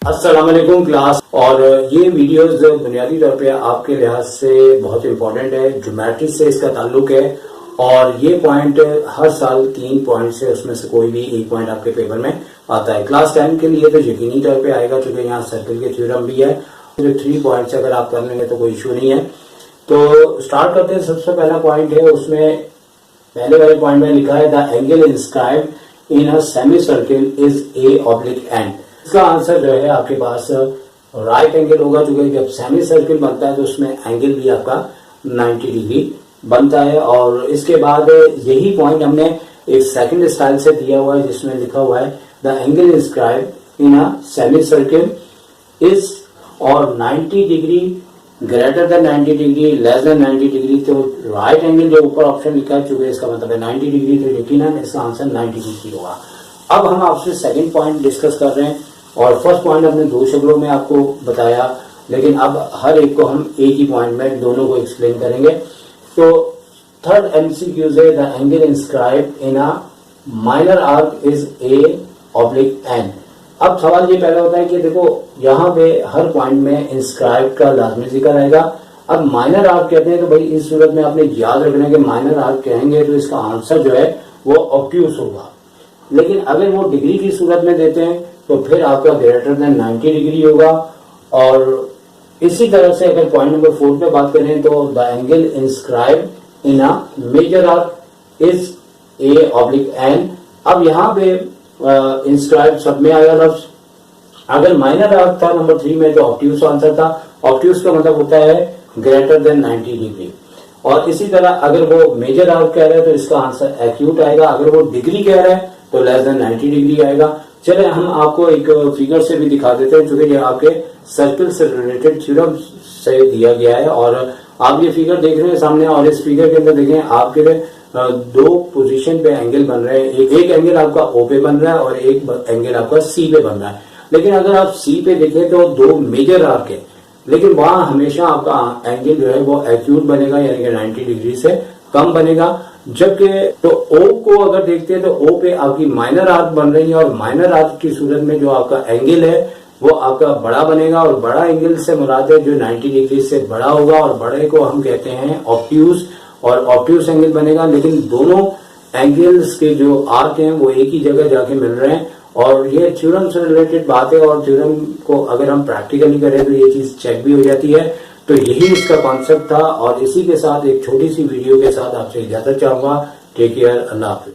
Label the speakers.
Speaker 1: अस्सलाम वालेकुम क्लास। और ये वीडियोस बुनियादी तौर पे आपके लिहाज से बहुत इंपॉर्टेंट है, ज्योमेट्री से इसका ताल्लुक है और ये पॉइंट हर साल 3 पॉइंट से उसमें से कोई भी एक पॉइंट आपके पेपर में आता है। क्लास 10 के लिए तो यकीनी तौर पे आएगा क्योंकि यहाँ सर्कल के थ्योरम भी है। जो 3 पॉइंट्स अगर आप कर लेंगे तो कोई इशू नहीं है। तो स्टार्ट करते हैं। सबसे पहला पॉइंट है, उसमें पहले वाले पॉइंट में लिखा है the angle inscribed in a semi circle is a oblique and. इसका आंसर जो है आपके पास राइट एंगल होगा, क्योंकि जब सेमी सर्किल बनता है तो उसमें एंगल भी आपका 90 डिग्री बनता है। और इसके बाद यही पॉइंट हमने एक सेकंड स्टाइल से दिया हुआ है जिसमें लिखा हुआ है the angle inscribed in a semi circle is और 90 degree greater than 90 degree less than 90 degree. तो राइट एंगल जो ऊपर ऑप्शन लिखा है, चूंकि इसका मतलब है 90 डिग्री, तो यकीनन इसका आंसर 90 डिग्री होगा। अब हम आपसे सेकंड पॉइंट डिस्कस कर रहे हैं और फर्स्ट पॉइंट हमने 2 शब्दों में आपको बताया, लेकिन अब हर एक को हम एक ही पॉइंट में दोनों को एक्सप्लेन करेंगे। तो थर्ड एमसीक्यू है the angle inscribed in a minor arc is a oblique an. अब सवाल ये पहला होता है कि देखो यहाँ पे हर पॉइंट में इंस्क्राइब का लाजमी जिक्र आएगा। अब माइनर आर्क कहते हैं तो भाई इस सूरत में आपने याद रखना है कि माइनर आर्क कहेंगे तो इसका आंसर जो है वो ऑब्ट्यूस होगा। लेकिन अगर वो डिग्री की सूरत में देते हैं तो फिर आपका ग्रेटर देन 90 डिग्री होगा। और इसी तरह से अगर पॉइंट नंबर 4 पे बात करें तो the angle inscribed in a major arc is a oblique an. अब यहाँ पे इंस्क्राइब सब में आया लफ्ज। अगर माइनर आर्क था नंबर 3 में तो ऑब्ट्यूस आंसर था। ऑब्ट्यूस का मतलब होता है ग्रेटर देन 90 डिग्री। और इसी तरह अगर वो मेजर आर्क कह रहा है तो इसका आंसर एक्यूट आएगा। अगर वो डिग्री कह रहा है तो लेस देन 90 डिग्री आएगा। चले हम आपको एक फिगर से भी दिखा देते हैं, क्योंकि ये आपके सर्कल से रिलेटेड थ्योरम से दिया गया है। और आप ये फिगर देख रहे हैं सामने, और इस फिगर के अंदर देखें आपके 2 पोजीशन पे एंगल बन रहे हैं। एक एंगल आपका ओ पे बन रहा है और एक एंगल आपका सी पे बन रहा है। लेकिन अगर आप सी पे देखें तो 2 मेजर आर्क है, लेकिन वहां हमेशा आपका एंगल जो है वो एक्यूट बनेगा, यानी कि 90 डिग्री से कम बनेगा। जबकि तो ओ को अगर देखते हैं तो ओ पे आपकी माइनर आर्क बन रही है और माइनर आर्क की सूरत में जो आपका एंगल है वो आपका बड़ा बनेगा। और बड़ा एंगल से मुराद है जो 90 डिग्री से बड़ा होगा, और बड़े को हम कहते हैं ऑब्ट्यूस, और ऑब्ट्यूस एंगल बनेगा। लेकिन दोनों एंगल्स के जो आर्क हैं वो एक ही जगह जाके मिल रहे हैं। और ये थ्योरम से रिलेटेड बात है, और थ्योरम को अगर हम प्रैक्टिकली करें तो ये चीज चेक भी हो जाती है। तो यही इसका कॉन्सेप्ट था, और इसी के साथ एक छोटी सी वीडियो के साथ आपसे इजाजत चाहूंगा। टेक केयर, अल्लाह हाफिज।